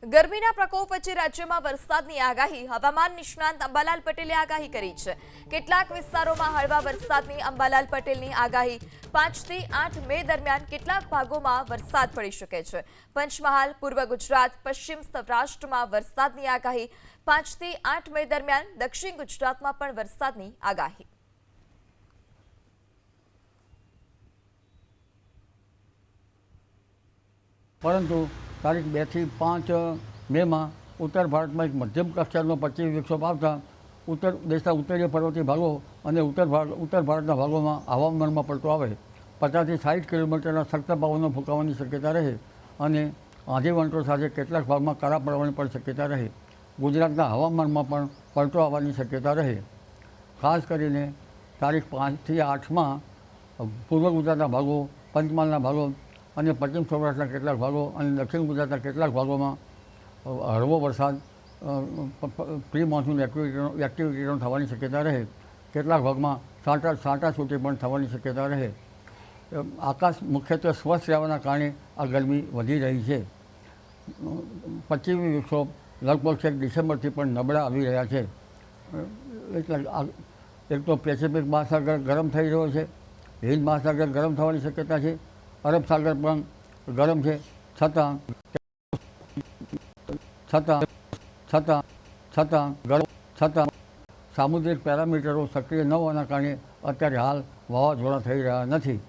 ગરમીના પ્રકોપ વચ્ચે રાજ્યમાં વરસાદની આગાહી હવામાન નિષ્ણાંત અંબાલાલ પટેલે આગાહી કરી છે। કેટલાક વિસ્તારોમાં હળવા વરસાદની અંબાલાલ પટેલની આગાહી 5 થી 8 મે દરમિયાન કેટલાક ભાગોમાં વરસાદ પડી શકે છે। પંચમહાલ, પૂર્વ ગુજરાત, પશ્ચિમ સૌરાષ્ટ્રમાં વરસાદની આગાહી 5 થી 8 મે દરમિયાન દક્ષિણ ગુજરાતમાં પણ વરસાદની આગાહી। પરંતુ તારીખ 2 થી 5 મેમાં ઉત્તર ભારતમાં એક મધ્યમ કક્ષાનો પશ્ચિમી વિક્ષોભ આવતા દેશના ઉત્તરીય પર્વતીય ભાગો અને ઉત્તર ભારતના ભાગોમાં હવામાનમાં પલટો આવે 50 થી 60 કિલોમીટરના સખ્ત પવનો ફૂંકાવાની શક્યતા રહે અને આંધી વંટો સાથે કેટલાક ભાગમાં કરા પડવાની પણ શક્યતા રહે। ગુજરાતના હવામાનમાં પણ પલટો આવવાની શક્યતા રહે। ખાસ કરીને તારીખ 5 થી 8માં પૂર્વ ગુજરાતના ભાગો, પંચમહાલના ભાગો અને પશ્ચિમ સૌરાષ્ટ્રના કેટલાક ભાગો અને દક્ષિણ ગુજરાતના કેટલાક ભાગોમાં હળવો વરસાદ પ્રી મોન્સૂન એક્ટિવિટીનો થવાની શક્યતા રહે। કેટલાક ભાગમાં છાંટાછૂટી પણ થવાની શક્યતા રહે। આકાશ મુખ્યત્વે સ્વચ્છ રહેવાના કારણે આ ગરમી વધી રહી છે। પશ્ચિમી વિક્ષોભ લગભગ છેક ડિસેમ્બરથી પણ નબળા આવી રહ્યા છે। એટલે એક તો પેસિફિક મહાસાગર ગરમ થઈ રહ્યો છે, હિન્દ મહાસાગર ગરમ થવાની શક્યતા છે, અરબ સાગર પણ ગરમ છે, છતાં સામુદ્રિક પેરામીટરો સક્રિય ન હોવાના કારણે અત્યારે હાલ વાવાઝોડા થઈ રહ્યા નથી।